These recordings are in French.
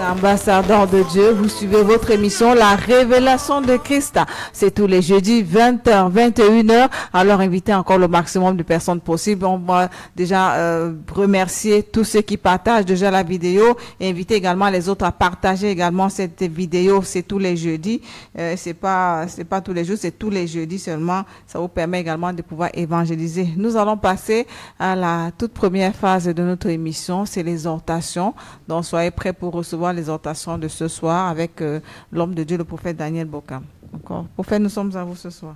ambassadeurs de Dieu, vous suivez votre émission La Révélation de Christ. C'est tous les jeudis 20h, 21h. Alors invitez encore le maximum de personnes possible. On va déjà remercier tous ceux qui partagent déjà la vidéo et inviter également les autres à partager également cette vidéo. C'est tous les jeudis. C'est pas tous les jours, c'est tous les jeudis seulement. Ça vous permet également de pouvoir évangéliser. Nous allons passer à la toute première phase de notre émission, c'est l'exhortation. Donc soyez prêts pour recevoir l'exhortation de ce soir avec l'homme de Dieu, le prophète Daniel Bokam. Encore. Prophète, nous sommes à vous ce soir.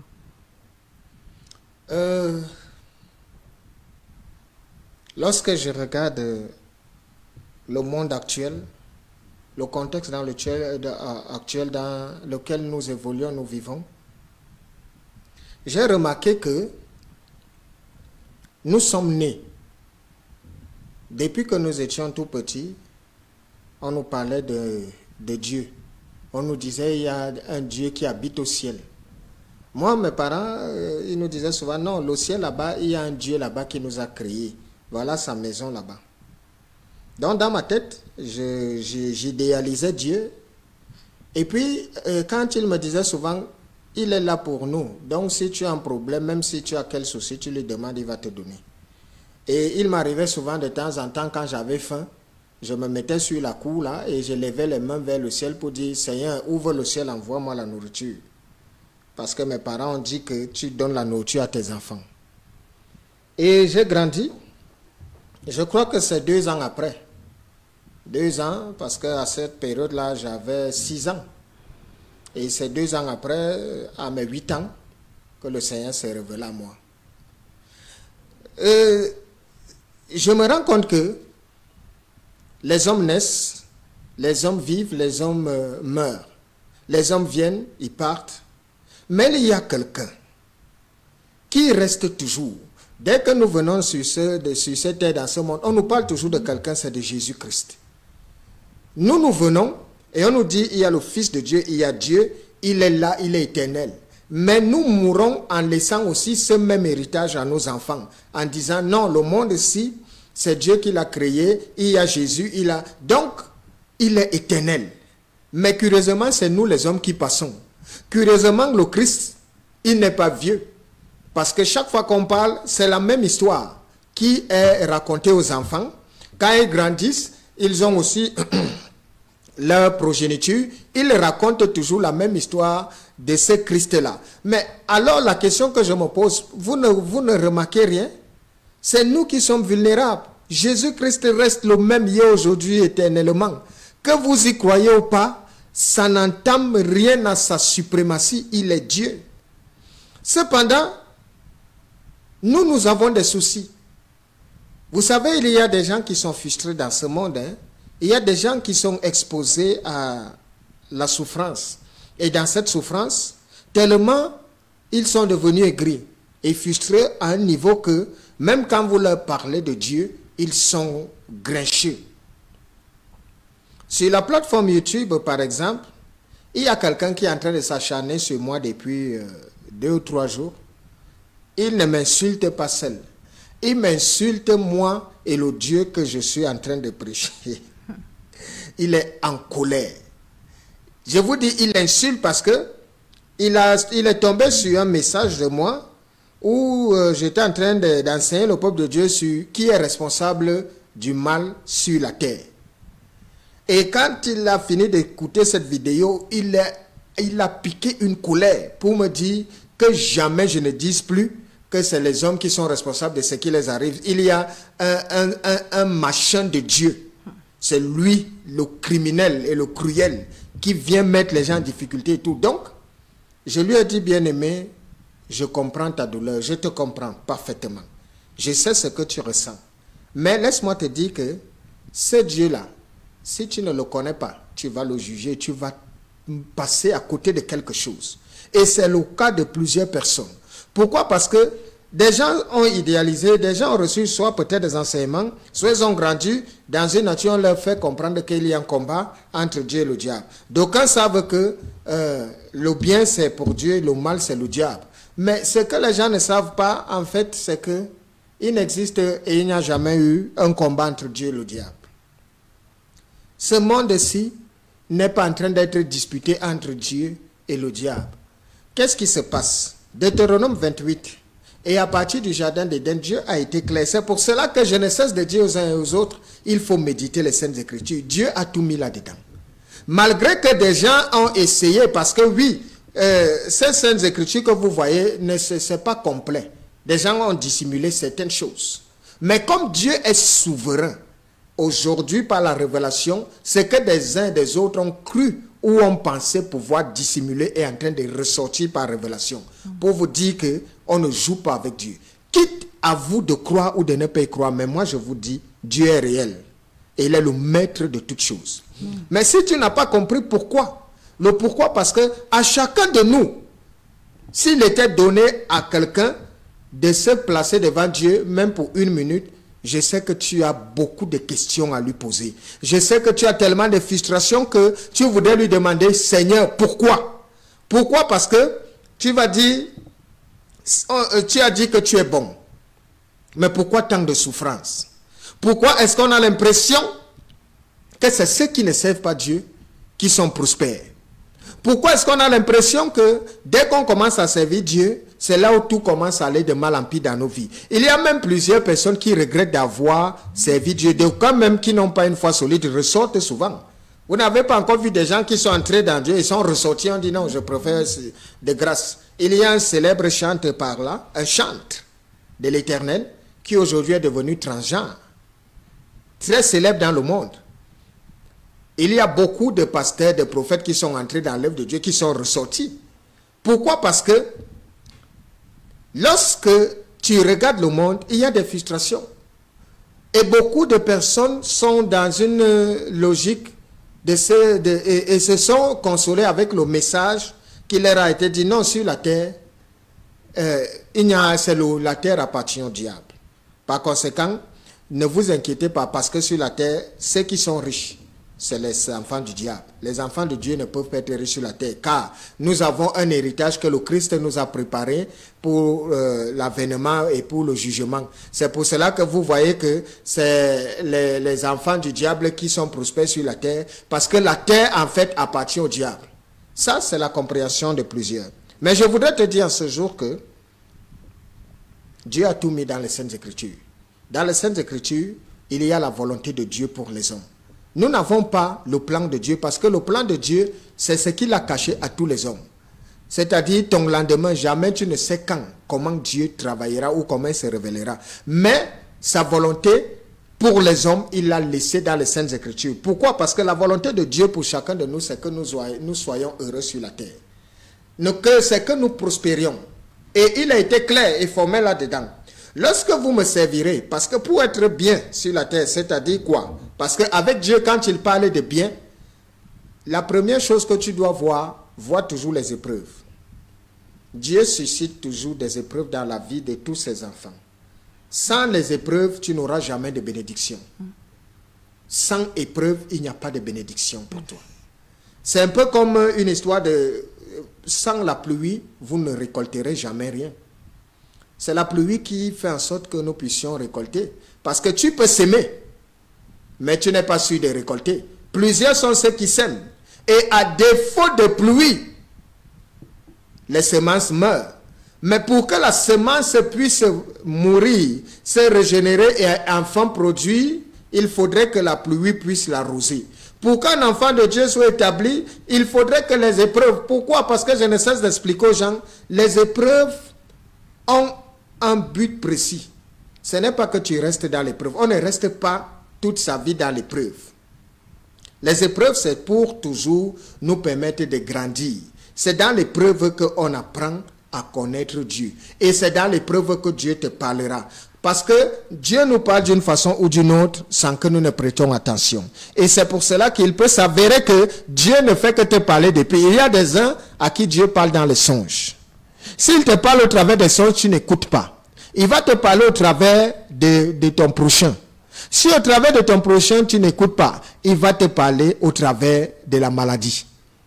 Lorsque je regarde le monde actuel, le contexte actuel dans lequel nous évoluons, nous vivons, j'ai remarqué que nous sommes nés. Depuis que nous étions tout petits, on nous parlait de Dieu. On nous disait il y a un Dieu qui habite au ciel. Moi, mes parents, ils nous disaient souvent, non, le ciel là-bas, il y a un Dieu là-bas qui nous a créés. Voilà sa maison là-bas. Donc, dans ma tête, j'idéalisais Dieu. Et puis, quand il me disait souvent, il est là pour nous. Donc, si tu as un problème, même si tu as quel souci, tu lui demandes, il va te donner. Et il m'arrivait souvent de temps en temps, quand j'avais faim, je me mettais sur la cour là et je levais les mains vers le ciel pour dire, Seigneur, ouvre le ciel, envoie-moi la nourriture. Parce que mes parents ont dit que tu donnes la nourriture à tes enfants. Et j'ai grandi. Je crois que c'est 2 ans après. 2 ans, parce qu'à cette période-là, j'avais 6 ans. Et c'est 2 ans après, à mes 8 ans, que le Seigneur s'est révélé à moi. Je me rends compte que les hommes naissent, les hommes vivent, les hommes meurent. Les hommes viennent, ils partent. Mais il y a quelqu'un qui reste toujours. Dès que nous venons sur cette terre, dans ce monde, on nous parle toujours de quelqu'un, c'est de Jésus-Christ. Nous venons et on nous dit, il y a le Fils de Dieu, il y a Dieu, il est là, il est éternel. Mais nous mourons en laissant aussi ce même héritage à nos enfants, en disant, non, le monde ici, c'est Dieu qui l'a créé, il y a Jésus, donc, il est éternel. Mais curieusement, c'est nous les hommes qui passons. Curieusement, le Christ, il n'est pas vieux. Parce que chaque fois qu'on parle, c'est la même histoire qui est racontée aux enfants. Quand ils grandissent, ils ont aussi leur progéniture. Ils racontent toujours la même histoire de ce Christ-là. Mais alors, la question que je me pose, vous ne remarquez rien? C'est nous qui sommes vulnérables. Jésus-Christ reste le même hier, aujourd'hui, éternellement. Que vous y croyez ou pas, ça n'entame rien à sa suprématie. Il est Dieu. Cependant, nous avons des soucis. Vous savez, il y a des gens qui sont frustrés dans ce monde. Il y a des gens qui sont exposés à la souffrance. Et dans cette souffrance, tellement ils sont devenus aigris et frustrés à un niveau que, même quand vous leur parlez de Dieu, ils sont grincheux. Sur la plateforme YouTube, par exemple, il y a quelqu'un qui est en train de s'acharner sur moi depuis 2 ou 3 jours. Il ne m'insulte pas seul. Il m'insulte moi et le Dieu que je suis en train de prêcher. Il est en colère. Je vous dis, il insulte parce que il est tombé sur un message de moi où j'étais en train d'enseigner le peuple de Dieu sur qui est responsable du mal sur la terre. Et quand il a fini d'écouter cette vidéo, il a piqué une colère pour me dire que jamais je ne dise plus que c'est les hommes qui sont responsables de ce qui les arrive. Il y a un machin de Dieu. C'est lui, le criminel et le cruel, qui vient mettre les gens en difficulté et tout. Donc, je lui ai dit, bien-aimé, je comprends ta douleur, je te comprends parfaitement. Je sais ce que tu ressens. Mais laisse-moi te dire que ce Dieu-là, si tu ne le connais pas, tu vas le juger, tu vas passer à côté de quelque chose. Et c'est le cas de plusieurs personnes. Pourquoi? Parce que des gens ont idéalisé, des gens ont reçu soit peut-être des enseignements, soit ils ont grandi dans une nature, on leur fait comprendre qu'il y a un combat entre Dieu et le diable. D'aucuns savent que le bien c'est pour Dieu, le mal c'est le diable. Mais ce que les gens ne savent pas, en fait, c'est que il n'existe et il n'y a jamais eu un combat entre Dieu et le diable. Ce monde-ci n'est pas en train d'être disputé entre Dieu et le diable. Qu'est-ce qui se passe? Deutéronome 28. Et à partir du jardin d'Éden, Dieu a été clair. C'est pour cela que je ne cesse de dire aux uns et aux autres, il faut méditer les Saintes Écritures. Dieu a tout mis là-dedans. Malgré que des gens ont essayé, parce que oui, ces Saintes Écritures que vous voyez, c'est pas complet. Des gens ont dissimulé certaines choses. Mais comme Dieu est souverain, aujourd'hui par la révélation, c'est que des uns et des autres ont cru ou ont pensé pouvoir dissimuler et en train de ressortir par révélation. Pour vous dire qu'on ne joue pas avec Dieu. Quitte à vous de croire ou de ne pas y croire, mais moi je vous dis, Dieu est réel. Et il est le maître de toutes choses. Mais si tu n'as pas compris pourquoi, le pourquoi, parce que à chacun de nous, s'il était donné à quelqu'un de se placer devant Dieu, même pour 1 minute, je sais que tu as beaucoup de questions à lui poser. Je sais que tu as tellement de frustrations que tu voudrais lui demander, Seigneur, pourquoi? Pourquoi? Parce que tu vas dire, tu as dit que tu es bon. Mais pourquoi tant de souffrance? Pourquoi est-ce qu'on a l'impression que c'est ceux qui ne servent pas Dieu qui sont prospères? Pourquoi est-ce qu'on a l'impression que dès qu'on commence à servir Dieu, c'est là où tout commence à aller de mal en pis dans nos vies? Il y a même plusieurs personnes qui regrettent d'avoir servi Dieu. D'aucuns même qui n'ont pas une foi solide ressortent souvent. Vous n'avez pas encore vu des gens qui sont entrés dans Dieu et sont ressortis, on dit non, je préfère de grâce. Il y a un célèbre chante par là, un chante de l'Éternel, qui aujourd'hui est devenu transgenre. Très célèbre dans le monde. Il y a beaucoup de pasteurs, de prophètes qui sont entrés dans l'œuvre de Dieu, qui sont ressortis. Pourquoi? Parce que lorsque tu regardes le monde, il y a des frustrations. Et beaucoup de personnes sont dans une logique et se sont consolées avec le message qui leur a été dit. Non, sur la terre, la terre appartient au diable. Par conséquent, ne vous inquiétez pas, parce que sur la terre, ceux qui sont riches, c'est les enfants du diable. Les enfants de Dieu ne peuvent pas être riches sur la terre, car nous avons un héritage que le Christ nous a préparé pour l'avènement et pour le jugement. C'est pour cela que vous voyez que c'est les enfants du diable qui sont prospères sur la terre, parce que la terre, en fait, appartient au diable. Ça, c'est la compréhension de plusieurs. Mais je voudrais te dire ce jour que Dieu a tout mis dans les Saintes Écritures. Dans les Saintes Écritures, il y a la volonté de Dieu pour les hommes. Nous n'avons pas le plan de Dieu, parce que le plan de Dieu, c'est ce qu'il a caché à tous les hommes. C'est-à-dire, ton lendemain, jamais tu ne sais quand, comment Dieu travaillera ou comment il se révélera. Mais sa volonté pour les hommes, il l'a laissé dans les Saintes Écritures. Pourquoi? Parce que la volonté de Dieu pour chacun de nous, c'est que nous soyons heureux sur la terre. C'est que nous prospérions. Et il a été clair et formel là-dedans. Lorsque vous me servirez, parce que pour être bien sur la terre, c'est-à-dire quoi? Parce qu'avec Dieu, quand il parle de bien, la première chose que tu dois voir toujours les épreuves. Dieu suscite toujours des épreuves dans la vie de tous ses enfants. Sans les épreuves, tu n'auras jamais de bénédiction. Sans épreuve, il n'y a pas de bénédiction pour toi. C'est un peu comme une histoire de... Sans la pluie, vous ne récolterez jamais rien. C'est la pluie qui fait en sorte que nous puissions récolter. Parce que tu peux s'aimer, mais tu n'es pas sûr de récolter. Plusieurs sont ceux qui sèment. Et à défaut de pluie, les semences meurent. Mais pour que la semence puisse mourir, se régénérer et enfin produire, il faudrait que la pluie puisse l'arroser. Pour qu'un enfant de Dieu soit établi, il faudrait que les épreuves... Pourquoi? Parce que je ne cesse d'expliquer aux gens, les épreuves ont un but précis. Ce n'est pas que tu restes dans l'épreuve. On ne reste pas toute sa vie dans l'épreuve. Les épreuves, c'est pour toujours nous permettre de grandir. C'est dans l'épreuve qu'on apprend à connaître Dieu. Et c'est dans l'épreuve que Dieu te parlera. Parce que Dieu nous parle d'une façon ou d'une autre sans que nous ne prêtions attention. Et c'est pour cela qu'il peut s'avérer que Dieu ne fait que te parler depuis. Il y a des uns à qui Dieu parle dans les songes. S'il te parle au travers des songes, tu n'écoutes pas. Il va te parler au travers de ton prochain. Si au travers de ton prochain, tu n'écoutes pas, il va te parler au travers de la maladie.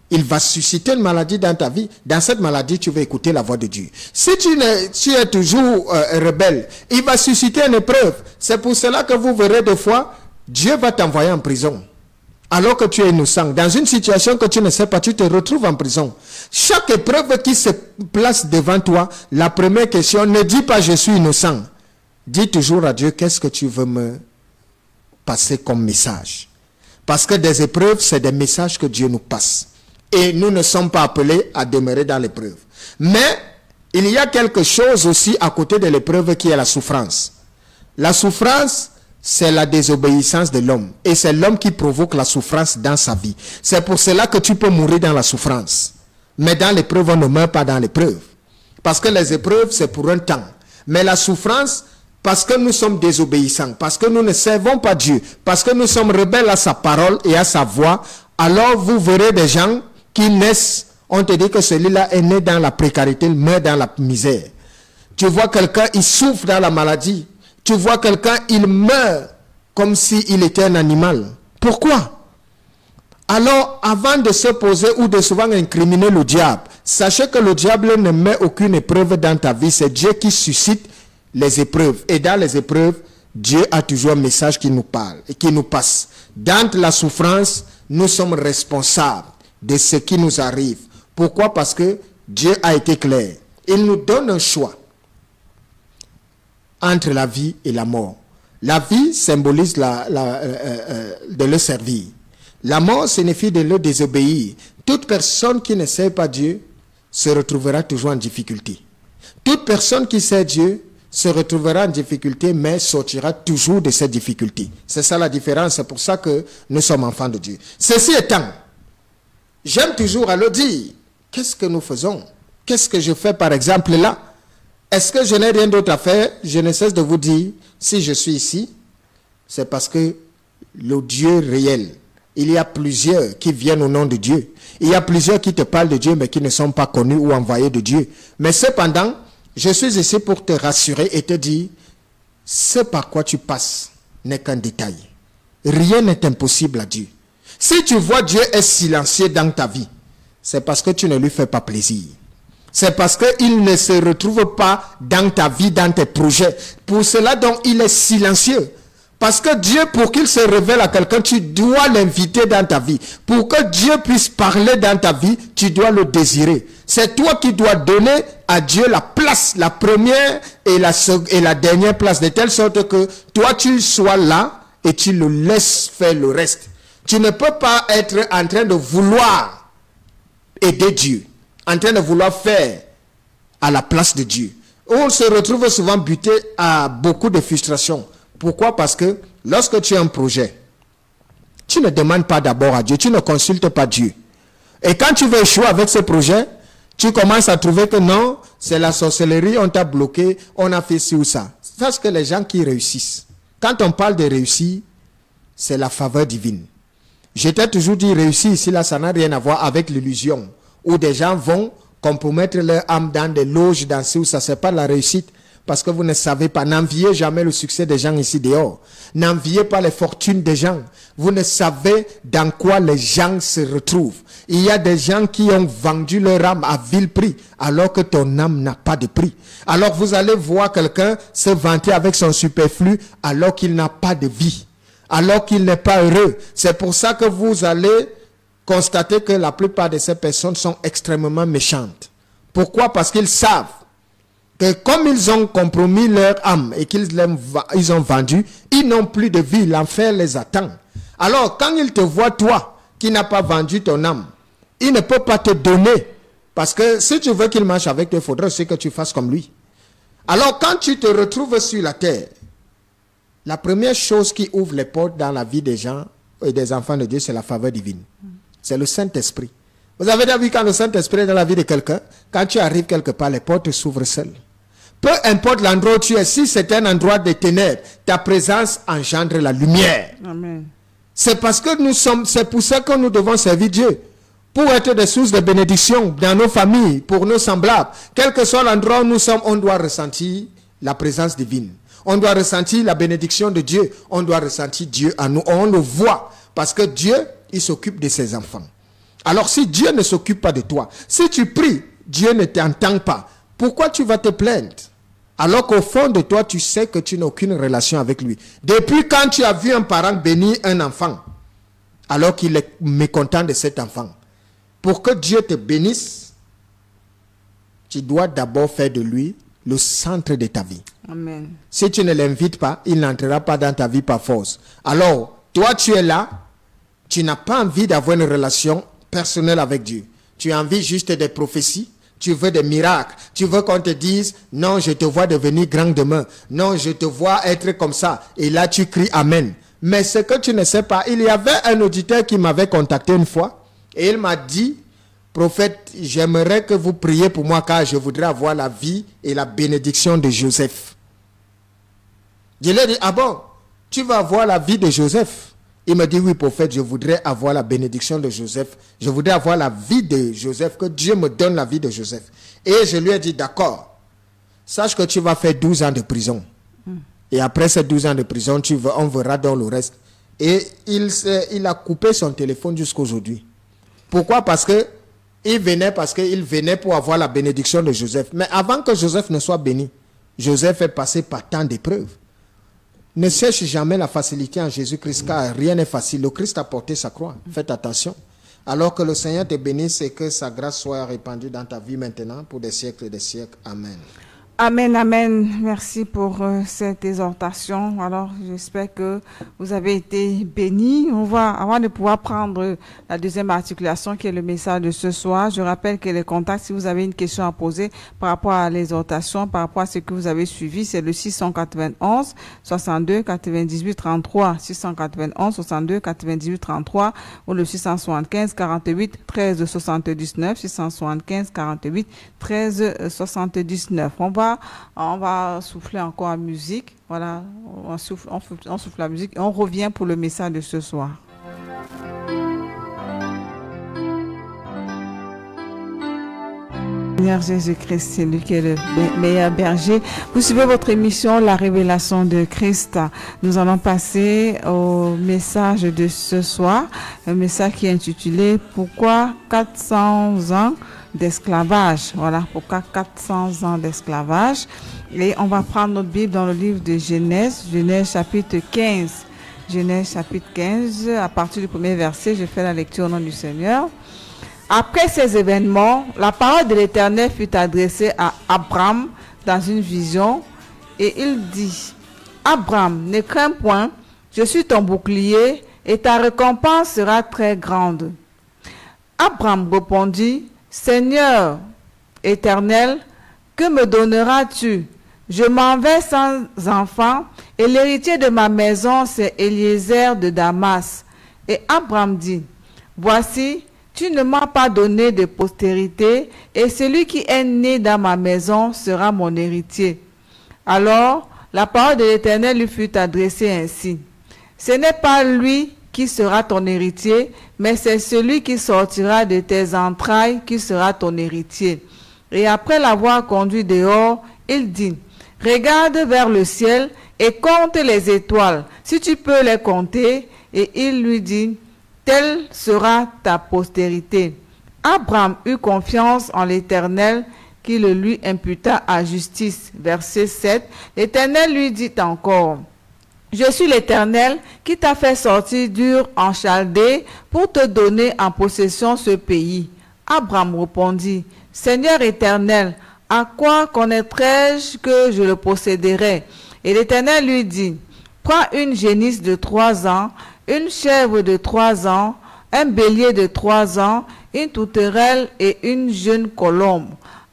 Il va susciter une maladie dans ta vie. Dans cette maladie, tu vas écouter la voix de Dieu. Si tu es toujours rebelle, il va susciter une épreuve. C'est pour cela que vous verrez des fois, Dieu va t'envoyer en prison. alors que tu es innocent, dans une situation que tu ne sais pas, tu te retrouves en prison. Chaque épreuve qui se place devant toi, la première question, ne dis pas je suis innocent. Dis toujours à Dieu, qu'est-ce que tu veux me passer comme message? Parce que des épreuves, c'est des messages que Dieu nous passe. Et nous ne sommes pas appelés à demeurer dans l'épreuve. Mais il y a quelque chose aussi à côté de l'épreuve qui est la souffrance. La souffrance, c'est la désobéissance de l'homme. Et c'est l'homme qui provoque la souffrance dans sa vie. C'est pour cela que tu peux mourir dans la souffrance. Mais dans l'épreuve, on ne meurt pas dans l'épreuve. Parce que les épreuves, c'est pour un temps. Mais la souffrance, parce que nous sommes désobéissants, parce que nous ne servons pas Dieu, parce que nous sommes rebelles à sa parole et à sa voix, alors vous verrez des gens qui naissent, on te dit que celui-là est né dans la précarité, il meurt dans la misère. Tu vois quelqu'un, il souffre dans la maladie. Tu vois quelqu'un, il meurt comme s'il était un animal. Pourquoi? Alors, avant de se poser ou de souvent incriminer le diable, sachez que le diable ne met aucune épreuve dans ta vie. C'est Dieu qui suscite les épreuves. Et dans les épreuves, Dieu a toujours un message qui nous parle et qui nous passe. Dans la souffrance, nous sommes responsables de ce qui nous arrive. Pourquoi? Parce que Dieu a été clair. Il nous donne un choix entre la vie et la mort. La vie symbolise de le servir. La mort signifie de le désobéir. Toute personne qui ne sait pas Dieu se retrouvera toujours en difficulté. Toute personne qui sait Dieu se retrouvera en difficulté, mais sortira toujours de cette difficulté. C'est ça la différence. C'est pour ça que nous sommes enfants de Dieu. Ceci étant, j'aime toujours à le dire. Qu'est-ce que nous faisons? Qu'est-ce que je fais par exemple là? Est-ce que je n'ai rien d'autre à faire? Je ne cesse de vous dire, si je suis ici, c'est parce que le Dieu réel, il y a plusieurs qui viennent au nom de Dieu. Il y a plusieurs qui te parlent de Dieu, mais qui ne sont pas connus ou envoyés de Dieu. Mais cependant, je suis ici pour te rassurer et te dire, ce par quoi tu passes n'est qu'un détail. Rien n'est impossible à Dieu. Si tu vois Dieu est silencieux dans ta vie, c'est parce que tu ne lui fais pas plaisir. C'est parce qu'il ne se retrouve pas dans ta vie, dans tes projets. Pour cela, donc, il est silencieux. Parce que Dieu, pour qu'il se révèle à quelqu'un, tu dois l'inviter dans ta vie. Pour que Dieu puisse parler dans ta vie, tu dois le désirer. C'est toi qui dois donner à Dieu la place, la première et la dernière place, de telle sorte que toi, tu sois là et tu le laisses faire le reste. Tu ne peux pas être en train de vouloir aider Dieu, en train de vouloir faire à la place de Dieu. On se retrouve souvent buté à beaucoup de frustration. Pourquoi? Parce que lorsque tu as un projet, tu ne demandes pas d'abord à Dieu, tu ne consultes pas Dieu. Et quand tu veux échouer avec ce projet, tu commences à trouver que non, c'est la sorcellerie, on t'a bloqué, on a fait ci ou ça. Sache que les gens qui réussissent, quand on parle de réussir, c'est la faveur divine. Je t'ai toujours dit, réussir ici, là, ça n'a rien à voir avec l'illusion, où des gens vont compromettre leur âme dans des loges, dans ci ou ça, c'est pas la réussite. Parce que vous ne savez pas, n'enviez jamais le succès des gens ici dehors. N'enviez pas les fortunes des gens. Vous ne savez dans quoi les gens se retrouvent. Il y a des gens qui ont vendu leur âme à vil prix, alors que ton âme n'a pas de prix. Alors vous allez voir quelqu'un se vanter avec son superflu, alors qu'il n'a pas de vie, alors qu'il n'est pas heureux. C'est pour ça que vous allez constater que la plupart de ces personnes sont extrêmement méchantes. Pourquoi? Parce qu'ils savent que comme ils ont compromis leur âme et ils ont vendu, ils n'ont plus de vie, l'enfer les attend. Alors quand ils te voient, toi, qui n'as pas vendu ton âme, il ne peut pas te donner. Parce que si tu veux qu'il marche avec toi, il faudrait aussi que tu fasses comme lui. Alors quand tu te retrouves sur la terre, la première chose qui ouvre les portes dans la vie des gens et des enfants de Dieu, c'est la faveur divine. C'est le Saint-Esprit. Vous avez déjà vu quand le Saint-Esprit est dans la vie de quelqu'un, quand tu arrives quelque part, les portes s'ouvrent seules. Peu importe l'endroit où tu es, si c'est un endroit de ténèbres, ta présence engendre la lumière. Amen. C'est parce que c'est pour ça que nous devons servir Dieu. Pour être des sources de bénédiction dans nos familles, pour nos semblables. Quel que soit l'endroit où nous sommes, on doit ressentir la présence divine. On doit ressentir la bénédiction de Dieu. On doit ressentir Dieu à nous. On le voit. Parce que Dieu, il s'occupe de ses enfants. Alors si Dieu ne s'occupe pas de toi, si tu pries, Dieu ne t'entend pas, pourquoi tu vas te plaindre? Alors qu'au fond de toi, tu sais que tu n'as aucune relation avec lui. Depuis quand tu as vu un parent bénir un enfant, alors qu'il est mécontent de cet enfant. Pour que Dieu te bénisse, tu dois d'abord faire de lui le centre de ta vie. Amen. Si tu ne l'invites pas, il n'entrera pas dans ta vie par force. Alors, toi, tu es là, tu n'as pas envie d'avoir une relation personnelle avec Dieu. Tu as envie juste des prophéties, tu veux des miracles, tu veux qu'on te dise, non, je te vois devenir grand demain, non, je te vois être comme ça. Et là, tu cries Amen. Mais ce que tu ne sais pas, il y avait un auditeur qui m'avait contacté une fois, et il m'a dit, prophète, j'aimerais que vous priez pour moi car je voudrais avoir la vie et la bénédiction de Joseph. Je lui ai dit, ah bon, tu vas avoir la vie de Joseph? Il me dit, oui, prophète, je voudrais avoir la bénédiction de Joseph. Je voudrais avoir la vie de Joseph, que Dieu me donne la vie de Joseph. Et je lui ai dit, d'accord, sache que tu vas faire 12 ans de prison. Et après ces 12 ans de prison, on verra dans le reste. Et il a coupé son téléphone jusqu'aujourd'hui. Pourquoi? Parce qu'il venait pour avoir la bénédiction de Joseph. Mais avant que Joseph ne soit béni, Joseph est passé par tant d'épreuves. Ne cherche jamais la facilité en Jésus-Christ, car rien n'est facile. Le Christ a porté sa croix. Faites attention. Alors que le Seigneur te bénisse et que sa grâce soit répandue dans ta vie maintenant pour des siècles et des siècles. Amen. Amen, amen. Merci pour cette exhortation. Alors, j'espère que vous avez été bénis. On va, avant de pouvoir prendre la deuxième articulation qui est le message de ce soir, je rappelle que les contacts, si vous avez une question à poser par rapport à l'exhortation, par rapport à ce que vous avez suivi, c'est le 691 62 98 33, 691 62 98 33 ou le 675 48 13 79, 675 48 13 79. On va souffler encore en musique. Voilà, on souffle la musique et on revient pour le message de ce soir. Seigneur Jésus-Christ, c'est lui qui est le meilleur berger. Vous suivez votre émission La Révélation de Christ. Nous allons passer au message de ce soir, un message qui est intitulé « Pourquoi 400 ans d'esclavage ?» Voilà, pourquoi 400 ans d'esclavage. Et on va prendre notre Bible dans le livre de Genèse, Genèse chapitre 15. Genèse chapitre 15, à partir du premier verset, je fais la lecture au nom du Seigneur. Après ces événements, la parole de l'Éternel fut adressée à Abraham dans une vision et il dit, « Abraham, ne crains point, je suis ton bouclier et ta récompense sera très grande. » Abraham répondit, « Seigneur Éternel, que me donneras-tu? Je m'en vais sans enfant et l'héritier de ma maison, c'est Eliezer de Damas. » Et Abraham dit, « Voici, tu ne m'as pas donné de postérité, et celui qui est né dans ma maison sera mon héritier. » Alors, la parole de l'Éternel lui fut adressée ainsi. « Ce n'est pas lui qui sera ton héritier, mais c'est celui qui sortira de tes entrailles qui sera ton héritier. » Et après l'avoir conduit dehors, il dit, « Regarde vers le ciel et compte les étoiles, si tu peux les compter. » Et il lui dit, « Telle sera ta postérité. » Abraham eut confiance en l'Éternel qui le lui imputa à justice. Verset 7. L'Éternel lui dit encore, « Je suis l'Éternel qui t'a fait sortir d'Ur en Chaldée pour te donner en possession ce pays. » Abraham répondit, « Seigneur Éternel, à quoi connaîtrais-je que je le posséderai? » Et l'Éternel lui dit, « Prends une génisse de 3 ans, une chèvre de 3 ans, un bélier de 3 ans, une tourterelle et une jeune colombe. »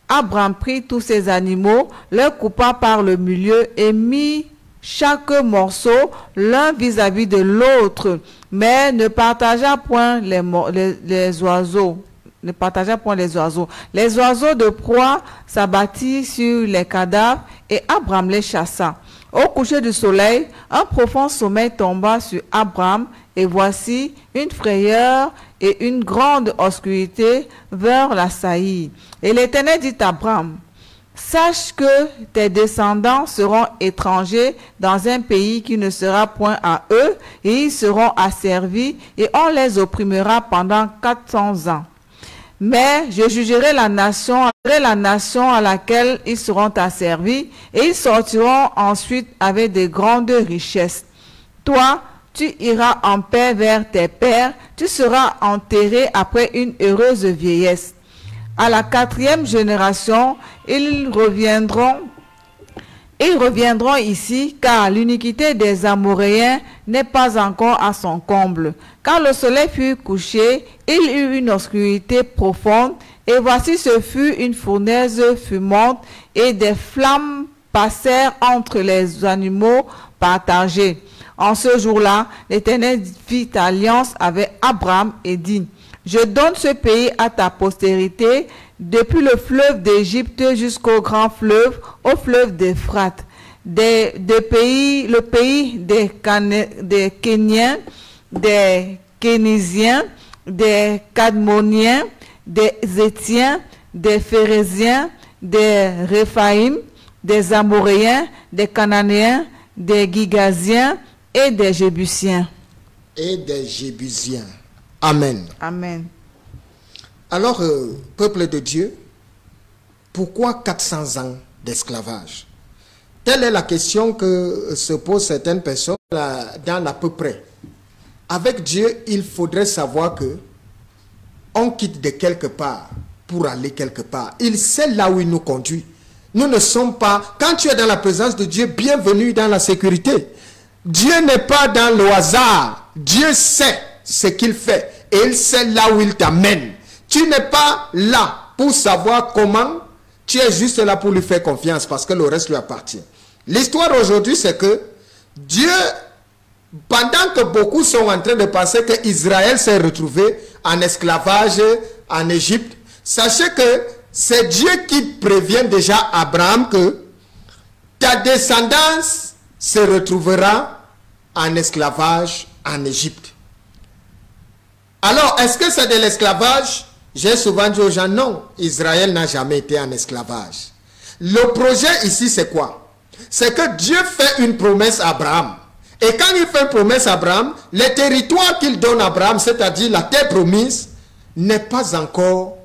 Abraham prit tous ces animaux, les coupa par le milieu et mit chaque morceau l'un vis-à-vis de l'autre, mais ne partagea point les oiseaux. Ne partagea point les oiseaux. Les oiseaux de proie s'abattirent sur les cadavres et Abraham les chassa. Au coucher du soleil, un profond sommeil tomba sur Abraham et voici une frayeur et une grande obscurité vinrent l'assaillir. Et l'Éternel dit à Abraham, « Sache que tes descendants seront étrangers dans un pays qui ne sera point à eux et ils seront asservis et on les opprimera pendant 400 ans. Mais je jugerai la nation à laquelle ils seront asservis, et ils sortiront ensuite avec de grandes richesses. Toi, tu iras en paix vers tes pères, tu seras enterré après une heureuse vieillesse. À la 4e génération, ils reviendront ici, car l'iniquité des Amoréens n'est pas encore à son comble. Quand le soleil fut couché, il eut une obscurité profonde, et voici ce fut une fournaise fumante, et des flammes passèrent entre les animaux partagés. En ce jour-là, l'Éternel fit alliance avec Abraham et dit, « Je donne ce pays à ta postérité, depuis le fleuve d'Égypte jusqu'au grand fleuve, au fleuve d'Euphrate, le pays des Kéniens, des Kénisiens, des Cadmoniens, des Étiens, des Phérésiens, des Réphaïm, des Amoréens, des Cananéens, des Gigaziens et des Jébusiens. » Et des Jébusiens. Amen. Amen. Alors, peuple de Dieu, pourquoi 400 ans d'esclavage? Telle est la question que se posent certaines personnes dans l'à peu près. Avec Dieu, il faudrait savoir que on quitte de quelque part pour aller quelque part. Il sait là où il nous conduit. Nous ne sommes pas... Quand tu es dans la présence de Dieu, bienvenue dans la sécurité. Dieu n'est pas dans le hasard. Dieu sait ce qu'il fait. Et il sait là où il t'amène. Tu n'es pas là pour savoir comment. Tu es juste là pour lui faire confiance parce que le reste lui appartient. L'histoire aujourd'hui, c'est que Dieu, pendant que beaucoup sont en train de penser que Israël s'est retrouvé en esclavage en Égypte, sachez que c'est Dieu qui prévient déjà Abraham que ta descendance se retrouvera en esclavage en Égypte. Alors, est-ce que c'est de l'esclavage? J'ai souvent dit aux gens, non, Israël n'a jamais été en esclavage. Le projet ici, c'est quoi? C'est que Dieu fait une promesse à Abraham. Et quand il fait une promesse à Abraham, les territoires qu'il donne à Abraham, c'est-à-dire la terre promise, n'est pas encore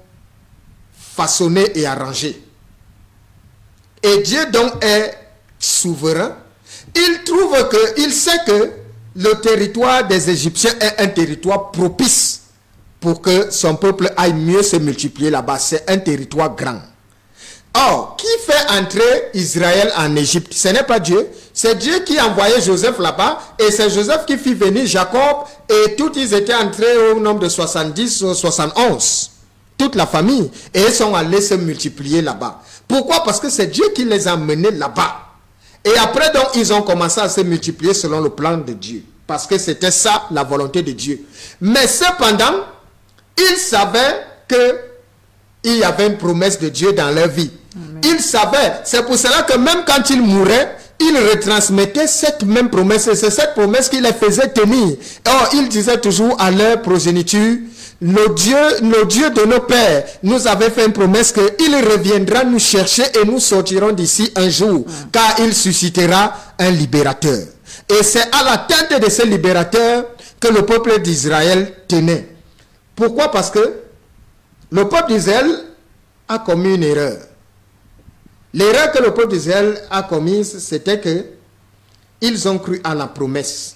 façonné et arrangé. Et Dieu donc est souverain. Il sait que le territoire des Égyptiens est un territoire propice pour que son peuple aille mieux se multiplier là-bas. C'est un territoire grand. Or, qui fait entrer Israël en Égypte? Ce n'est pas Dieu. C'est Dieu qui a envoyé Joseph là-bas. Et c'est Joseph qui fit venir Jacob. Et tous ils étaient entrés au nombre de 70 ou 71. Toute la famille. Et ils sont allés se multiplier là-bas. Pourquoi? Parce que c'est Dieu qui les a menés là-bas. Et après, donc, ils ont commencé à se multiplier selon le plan de Dieu. Parce que c'était ça, la volonté de Dieu. Mais cependant, ils savaient qu'il y avait une promesse de Dieu dans leur vie. Amen. Ils savaient. C'est pour cela que même quand ils mouraient, ils retransmettaient cette même promesse. Et c'est cette promesse qui les faisait tenir. Or, ils disaient toujours à leur progéniture, nos dieux de nos pères nous avaient fait une promesse qu'il reviendra nous chercher et nous sortirons d'ici un jour, car il suscitera un libérateur. Et c'est à la tête de ce libérateur que le peuple d'Israël tenait. Pourquoi? Parce que le peuple d'Israël a commis une erreur. L'erreur que le peuple d'Israël a commise, c'était que ils ont cru à la promesse.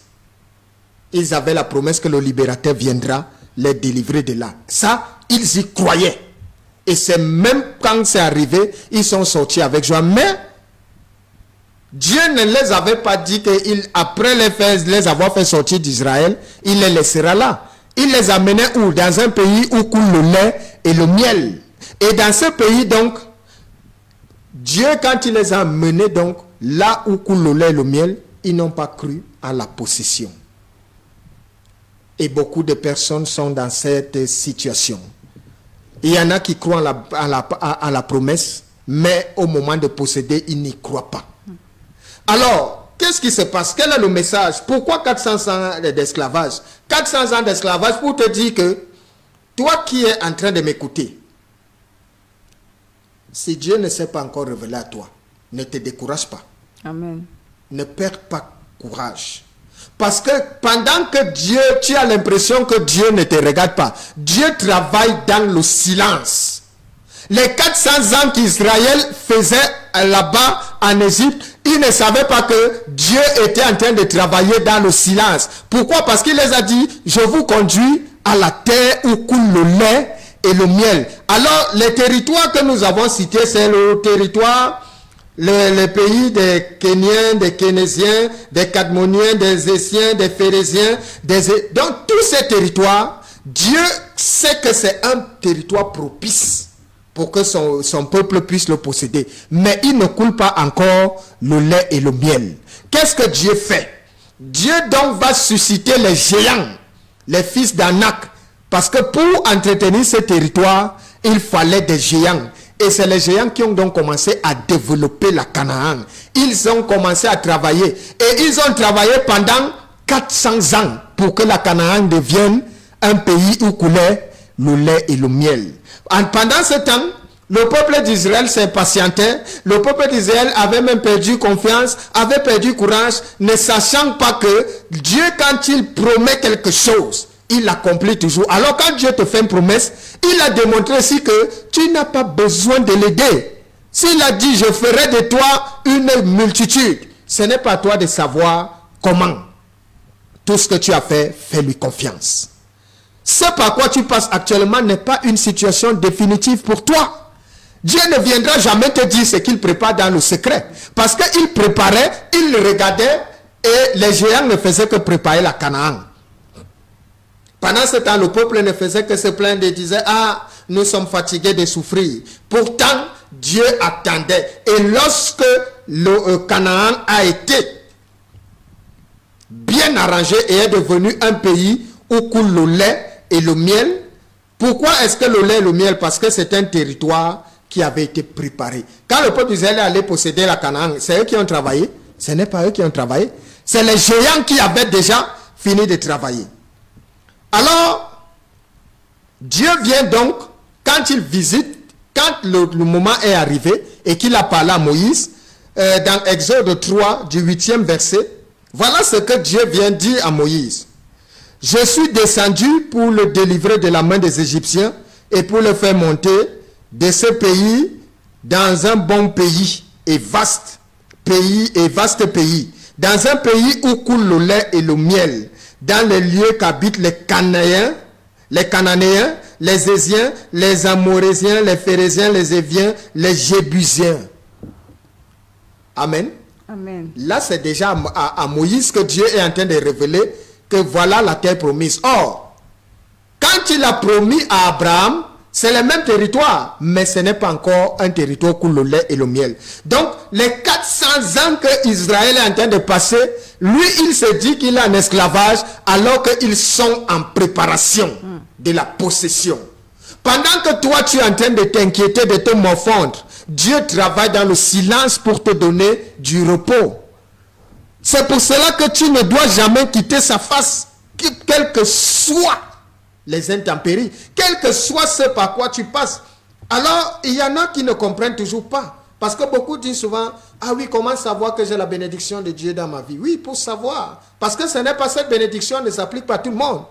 Ils avaient la promesse que le libérateur viendra les délivrer de là. Ça, ils y croyaient. Et c'est même quand c'est arrivé, ils sont sortis avec joie. Mais Dieu ne les avait pas dit qu'après les avoir fait sortir d'Israël, il les laissera là. Il les amenait où? Dans un pays où coule le lait et le miel. Et dans ce pays, donc, Dieu, quand il les a menés, donc, là où coule le lait et le miel, ils n'ont pas cru à la possession. Et beaucoup de personnes sont dans cette situation. Il y en a qui croient à la promesse, mais au moment de posséder, ils n'y croient pas. Alors, qu'est-ce qui se passe? Quel est le message? Pourquoi 400 ans d'esclavage? 400 ans d'esclavage pour te dire que toi qui es en train de m'écouter, si Dieu ne s'est pas encore révélé à toi, ne te décourage pas. Amen. Ne perds pas courage. Parce que pendant que Dieu, tu as l'impression que Dieu ne te regarde pas, Dieu travaille dans le silence. Les 400 ans qu'Israël faisait là-bas en Égypte, Ils ne savaient pas que Dieu était en train de travailler dans le silence. Pourquoi? Parce qu'il les a dit, je vous conduis à la terre où coule le lait et le miel. Alors, les territoires que nous avons cités, c'est le territoire, le pays des Kéniens, des Kénésiens, des Cadmoniens, des Essiens, des Phérésiens. Donc, tous ces territoires, Dieu sait que c'est un territoire propice pour que son peuple puisse le posséder. Mais il ne coule pas encore le lait et le miel. Qu'est-ce que Dieu fait? Dieu donc va susciter les géants, les fils d'Anak. Parce que pour entretenir ce territoire, il fallait des géants. Et c'est les géants qui ont donc commencé à développer la Canaan. Ils ont commencé à travailler. Et ils ont travaillé pendant 400 ans pour que la Canaan devienne un pays où coulait le lait et le miel. Pendant ce temps, le peuple d'Israël s'impatientait. Le peuple d'Israël avait même perdu confiance, avait perdu courage, ne sachant pas que Dieu, quand il promet quelque chose, il l'accomplit toujours. Alors quand Dieu te fait une promesse, il a démontré aussi que tu n'as pas besoin de l'aider. S'il a dit, je ferai de toi une multitude, ce n'est pas à toi de savoir comment. Tout ce que tu as fait, fais-lui confiance. Ce par quoi tu passes actuellement n'est pas une situation définitive pour toi. Dieu ne viendra jamais te dire ce qu'il prépare dans le secret. Parce qu'il préparait, il regardait et les géants ne faisaient que préparer la Canaan. Pendant ce temps, le peuple ne faisait que se plaindre et disait, ah, nous sommes fatigués de souffrir. Pourtant, Dieu attendait. Et lorsque le Canaan a été bien arrangé et est devenu un pays où coule le lait et le miel. Pourquoi est-ce que le lait et le miel? Parce que c'est un territoire qui avait été préparé. Quand le peuple d'Israël allait posséder la Canaan, c'est eux qui ont travaillé. Ce n'est pas eux qui ont travaillé. C'est les géants qui avaient déjà fini de travailler. Alors, Dieu vient donc, quand il visite, quand le moment est arrivé et qu'il a parlé à Moïse, dans Exode 3, du 8e verset, voilà ce que Dieu vient dire à Moïse. Je suis descendu pour le délivrer de la main des Égyptiens et pour le faire monter de ce pays dans un bon pays et vaste pays, dans un pays où coule le lait et le miel, dans les lieux qu'habitent les Cananéens, les Ésiens, les Amorésiens, les Phérésiens, les Éviens, les Jébusiens. Amen. Amen. Là, c'est déjà à Moïse que Dieu est en train de révéler que voilà la terre promise. Or, quand il a promis à Abraham, c'est le même territoire, mais ce n'est pas encore un territoire où coule le lait et le miel. Donc, les 400 ans que Israël est en train de passer, lui, il se dit qu'il est en esclavage, alors qu'ils sont en préparation de la possession. Pendant que toi, tu es en train de t'inquiéter, de te morfondre, Dieu travaille dans le silence pour te donner du repos. C'est pour cela que tu ne dois jamais quitter sa face, quel que soit les intempéries, quel que soit ce par quoi tu passes. Alors, il y en a qui ne comprennent toujours pas. Parce que beaucoup disent souvent, ah oui, comment savoir que j'ai la bénédiction de Dieu dans ma vie? Oui, pour savoir. Parce que ce n'est pas cette bénédiction, ne s'applique pas à tout le monde.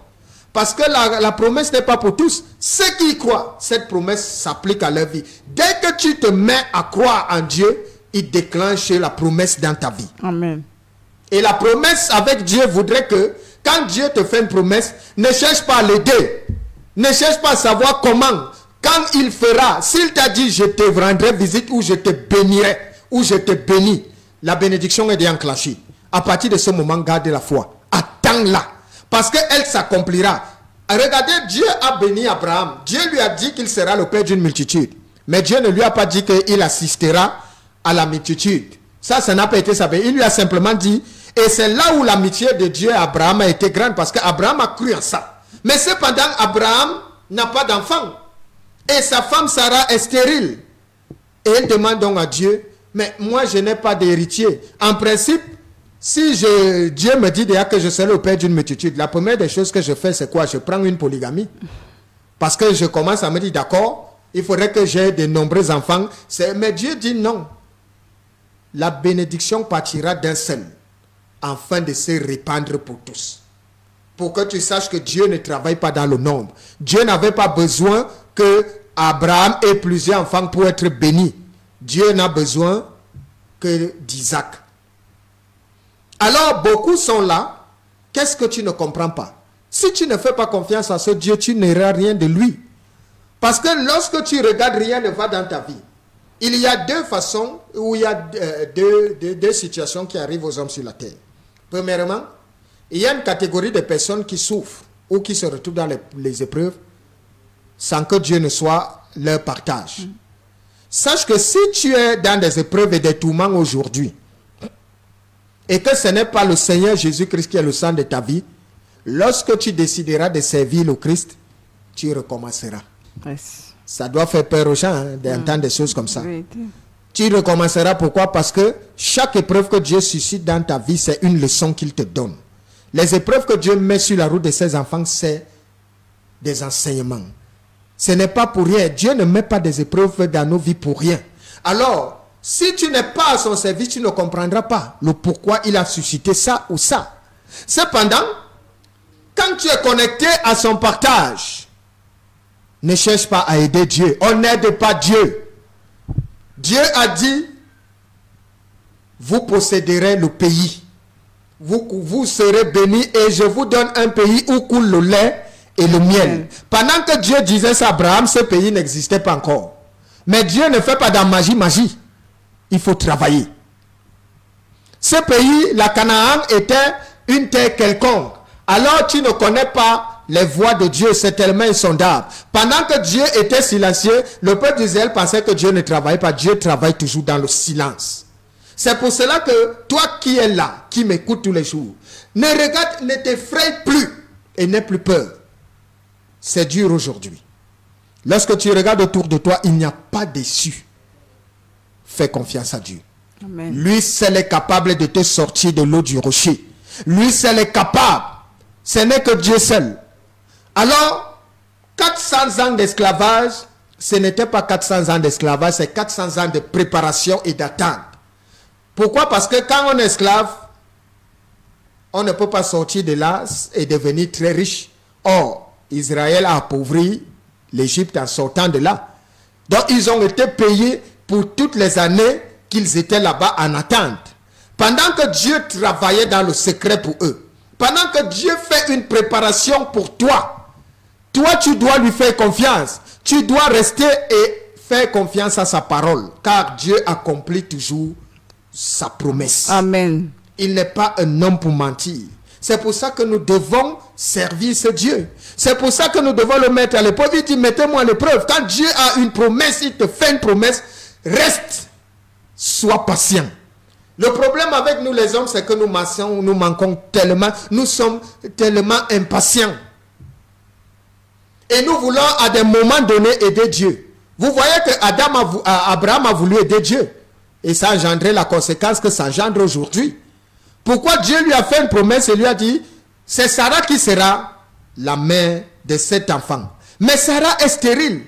Parce que la promesse n'est pas pour tous. Ceux qui y croient, cette promesse s'applique à leur vie. Dès que tu te mets à croire en Dieu, il déclenche la promesse dans ta vie. Amen. Et la promesse avec Dieu voudrait que, quand Dieu te fait une promesse, ne cherche pas à l'aider. Ne cherche pas à savoir comment. Quand il fera, s'il t'a dit, je te rendrai visite ou je te bénirai, ou je te bénis, la bénédiction est déjà enclenchée. À partir de ce moment, garde la foi. Attends-la. Parce qu'elle s'accomplira. Regardez, Dieu a béni Abraham. Dieu lui a dit qu'il sera le père d'une multitude. Mais Dieu ne lui a pas dit qu'il assistera à la multitude. Ça n'a pas été ça. Il lui a simplement dit, et c'est là où l'amitié de Dieu et Abraham a été grande, parce qu'Abraham a cru en ça. Mais cependant, Abraham n'a pas d'enfant. Et sa femme Sarah est stérile. Et elle demande donc à Dieu, mais moi je n'ai pas d'héritier. En principe, si Dieu me dit déjà que je serai le père d'une multitude, la première des choses que je fais, c'est quoi? Je prends une polygamie. Parce que je commence à me dire, d'accord, il faudrait que j'ai de nombreux enfants. Mais Dieu dit non. La bénédiction partira d'un seul, afin de se répandre pour tous. Pour que tu saches que Dieu ne travaille pas dans le nombre. Dieu n'avait pas besoin que Abraham ait plusieurs enfants pour être béni. Dieu n'a besoin que d'Isaac. Alors, beaucoup sont là. Qu'est-ce que tu ne comprends pas? Si tu ne fais pas confiance à ce Dieu, tu n'auras rien de lui. Parce que lorsque tu regardes, rien ne va dans ta vie. Il y a deux façons, où il y a deux situations qui arrivent aux hommes sur la terre. Premièrement, il y a une catégorie de personnes qui souffrent ou qui se retrouvent dans les épreuves sans que Dieu ne soit leur partage. Sache que si tu es dans des épreuves et des tourments aujourd'hui, et que ce n'est pas le Seigneur Jésus-Christ qui est le centre de ta vie, lorsque tu décideras de servir le Christ, tu recommenceras. Yes. Ça doit faire peur aux gens d'entendre des choses comme ça. Oui. Tu recommenceras, pourquoi? Parce que chaque épreuve que Dieu suscite dans ta vie, c'est une leçon qu'il te donne. Les épreuves que Dieu met sur la route de ses enfants, c'est des enseignements. Ce n'est pas pour rien. Dieu ne met pas des épreuves dans nos vies pour rien. Alors, si tu n'es pas à son service, tu ne comprendras pas le pourquoi il a suscité ça ou ça. Cependant, quand tu es connecté à son partage, ne cherche pas à aider Dieu. On n'aide pas Dieu. Dieu a dit, vous posséderez le pays. Vous serez bénis et je vous donne un pays où coule le lait et le miel. Pendant que Dieu disait ça à Abraham, ce pays n'existait pas encore. Mais Dieu ne fait pas de magie. Il faut travailler. Ce pays, la Canaan, était une terre quelconque. Alors tu ne connais pas les voies de Dieu, c'est tellement insondable. Pendant que Dieu était silencieux, le peuple d'Israël pensait que Dieu ne travaillait pas. Dieu travaille toujours dans le silence. C'est pour cela que toi qui es là, qui m'écoutes tous les jours, ne t'effraie plus et n'aie plus peur. C'est dur aujourd'hui. Lorsque tu regardes autour de toi, il n'y a pas d'issue. Fais confiance à Dieu. Amen. Lui seul est capable de te sortir de l'eau du rocher. Lui seul est capable. Ce n'est que Dieu seul. Alors, 400 ans d'esclavage, ce n'était pas 400 ans d'esclavage, c'est 400 ans de préparation et d'attente. Pourquoi? Parce que quand on est esclave, on ne peut pas sortir de là et devenir très riche. Or, Israël a appauvri l'Égypte en sortant de là. Donc, ils ont été payés pour toutes les années qu'ils étaient là-bas en attente. Pendant que Dieu travaillait dans le secret pour eux, pendant que Dieu fait une préparation pour toi, toi, tu dois lui faire confiance. Tu dois rester et faire confiance à sa parole, car Dieu accomplit toujours sa promesse. Amen. Il n'est pas un homme pour mentir. C'est pour ça que nous devons servir ce Dieu. C'est pour ça que nous devons le mettre à l'épreuve. Il dit, mettez-moi à l'épreuve. Quand Dieu a une promesse, il te fait une promesse, reste, sois patient. Le problème avec nous les hommes, c'est que nous manquons tellement, nous sommes tellement impatients. Et nous voulons à des moments donnés aider Dieu. Vous voyez que Abraham a voulu aider Dieu. Et ça a engendré la conséquence que ça engendre aujourd'hui. Pourquoi Dieu lui a fait une promesse et lui a dit, c'est Sarah qui sera la mère de cet enfant. Mais Sarah est stérile.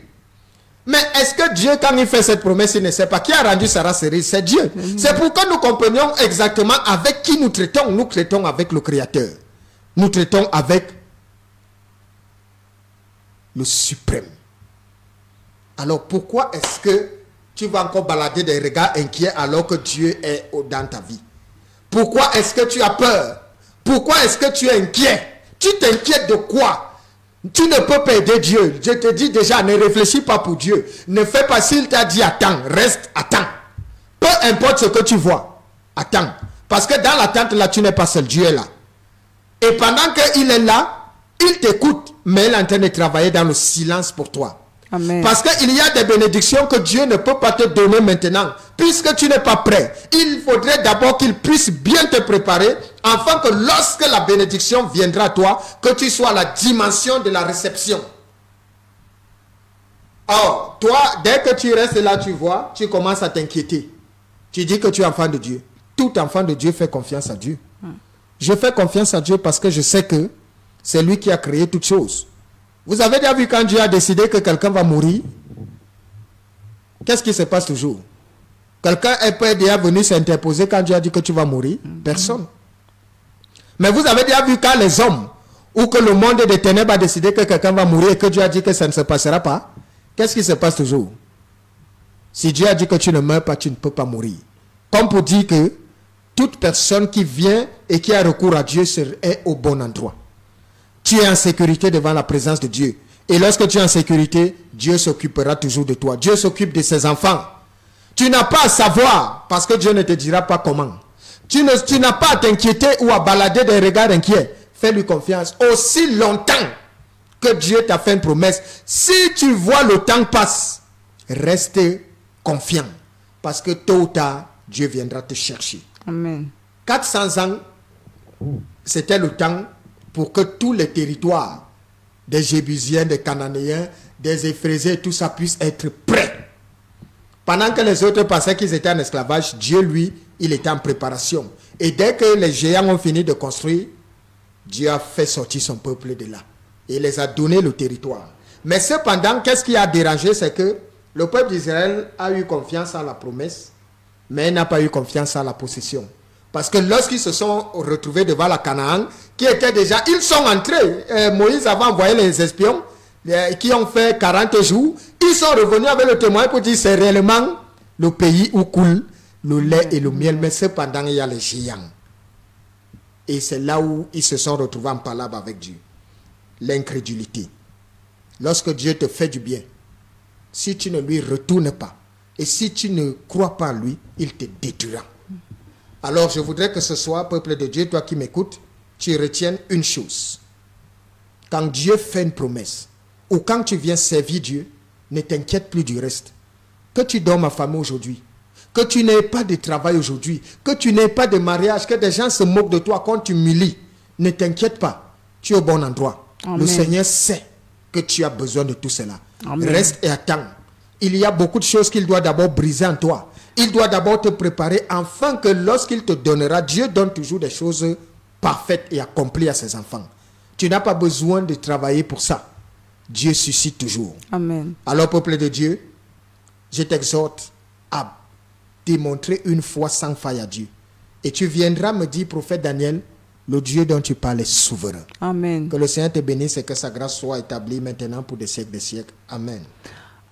Mais est-ce que Dieu, quand il fait cette promesse, il ne sait pas qui a rendu Sarah stérile? C'est Dieu. C'est pour que nous comprenions exactement avec qui nous traitons. Nous traitons avec le Créateur. Nous traitons avec le suprême. Alors pourquoi est-ce que tu vas encore balader des regards inquiets alors que Dieu est dans ta vie? Pourquoi est-ce que tu as peur? Pourquoi est-ce que tu es inquiet? Tu t'inquiètes de quoi? Tu ne peux pas aider Dieu. Je te dis déjà, ne réfléchis pas pour Dieu. Ne fais pas s'il t'a dit attends, reste, attends. Peu importe ce que tu vois, attends. Parce que dans l'attente là, tu n'es pas seul, Dieu est là. Et pendant qu'il est là, il t'écoute, mais il est en train de travailler dans le silence pour toi. Amen. Parce qu'il y a des bénédictions que Dieu ne peut pas te donner maintenant. Puisque tu n'es pas prêt, il faudrait d'abord qu'il puisse bien te préparer, afin que lorsque la bénédiction viendra à toi, que tu sois à la dimension de la réception. Or, toi, dès que tu restes là, tu vois, tu commences à t'inquiéter. Tu dis que tu es enfant de Dieu. Tout enfant de Dieu fait confiance à Dieu. Je fais confiance à Dieu parce que je sais que c'est lui qui a créé toutes choses. Vous avez déjà vu quand Dieu a décidé que quelqu'un va mourir? Qu'est-ce qui se passe toujours? Quelqu'un est déjà venu s'interposer quand Dieu a dit que tu vas mourir? Personne. Mais vous avez déjà vu quand les hommes ou que le monde des ténèbres a décidé que quelqu'un va mourir et que Dieu a dit que ça ne se passera pas? Qu'est-ce qui se passe toujours? Si Dieu a dit que tu ne meurs pas, tu ne peux pas mourir. Comme pour dire que toute personne qui vient et qui a recours à Dieu est au bon endroit. Tu es en sécurité devant la présence de Dieu. Et lorsque tu es en sécurité, Dieu s'occupera toujours de toi. Dieu s'occupe de ses enfants. Tu n'as pas à savoir, parce que Dieu ne te dira pas comment. Tu n'as pas à t'inquiéter ou à balader des regards inquiets. Fais-lui confiance. Aussi longtemps que Dieu t'a fait une promesse, si tu vois le temps passe, reste confiant. Parce que tôt ou tard, Dieu viendra te chercher. Amen. 400 ans, c'était le temps pour que tous les territoires des Jébusiens, des Cananéens, des Éphrésiens, tout ça puisse être prêt. Pendant que les autres pensaient qu'ils étaient en esclavage, Dieu, lui, il était en préparation. Et dès que les géants ont fini de construire, Dieu a fait sortir son peuple de là. Et il les a donné le territoire. Mais cependant, qu'est-ce qui a dérangé, c'est que le peuple d'Israël a eu confiance en la promesse, mais n'a pas eu confiance en la possession. Parce que lorsqu'ils se sont retrouvés devant la Canaan, qui était déjà, ils sont entrés. Moïse avait envoyé les espions qui ont fait 40 jours. Ils sont revenus avec le témoin pour dire c'est réellement le pays où coule le lait et le miel. Mais cependant, il y a les géants. Et c'est là où ils se sont retrouvés en palabre avec Dieu. L'incrédulité. Lorsque Dieu te fait du bien, si tu ne lui retournes pas, et si tu ne crois pas en lui, il te détruira. Alors je voudrais que ce soir, peuple de Dieu, toi qui m'écoutes, tu retiennes une chose. Quand Dieu fait une promesse, ou quand tu viens servir Dieu, ne t'inquiète plus du reste. Que tu dormes affamé aujourd'hui, que tu n'aies pas de travail aujourd'hui, que tu n'aies pas de mariage, que des gens se moquent de toi quand tu t'humilies, ne t'inquiète pas, tu es au bon endroit. Amen. Le Seigneur sait que tu as besoin de tout cela. Amen. Reste et attends. Il y a beaucoup de choses qu'il doit d'abord briser en toi. Il doit d'abord te préparer afin que lorsqu'il te donnera, Dieu donne toujours des choses parfaites et accomplies à ses enfants. Tu n'as pas besoin de travailler pour ça. Dieu suscite toujours. Amen. Alors, peuple de Dieu, je t'exhorte à démontrer une foi sans faille à Dieu. Et tu viendras me dire, prophète Daniel, le Dieu dont tu parles est souverain. Amen. Que le Seigneur te bénisse et que sa grâce soit établie maintenant pour des siècles des siècles. Amen.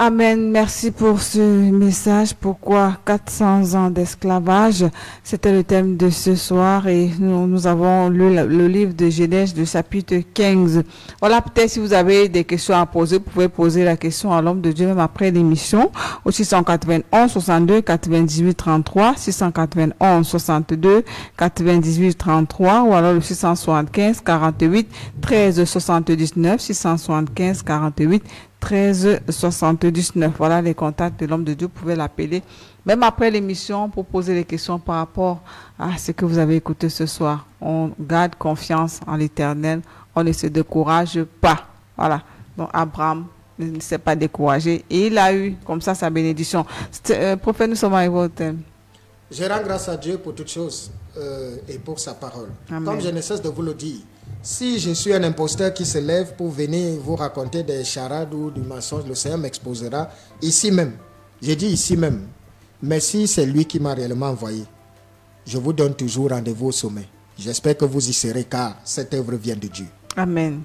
Amen. Merci pour ce message. Pourquoi 400 ans d'esclavage? C'était le thème de ce soir et nous avons lu le livre de Genèse du chapitre 15. Voilà, peut-être si vous avez des questions à poser, vous pouvez poser la question à l'homme de Dieu même après l'émission au 691 62 98 33, 691 62 98 33 ou alors le 675 48 13 79, 675 48 13 79. Voilà les contacts de l'homme de Dieu. Vous pouvez l'appeler même après l'émission pour poser des questions par rapport à ce que vous avez écouté ce soir. On garde confiance en l'Éternel. On ne se décourage pas. Voilà. Donc Abraham ne s'est pas découragé et il a eu comme ça sa bénédiction. Prophète, nous sommes arrivés au thème. Je rends grâce à Dieu pour toutes choses et pour sa parole. Amen. Comme je ne cesse de vous le dire, si je suis un imposteur qui se lève pour venir vous raconter des charades ou du mensonge, le Seigneur m'exposera ici même. J'ai dit ici même. Mais si c'est lui qui m'a réellement envoyé, je vous donne toujours rendez-vous au sommet. J'espère que vous y serez car cette œuvre vient de Dieu. Amen.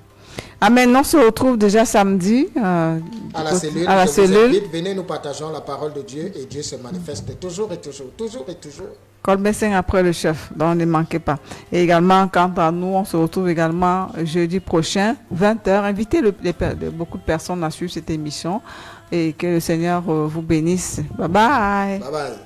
Amen. On se retrouve déjà samedi à la cellule. À la cellule. Venez, nous partageons la parole de Dieu et Dieu se manifeste toujours et toujours, toujours et toujours. Colbessin après le chef, donc ne manquez pas. Et également, quant à nous, on se retrouve également jeudi prochain, 20h. Invitez beaucoup de personnes à suivre cette émission et que le Seigneur vous bénisse. Bye bye. Bye bye.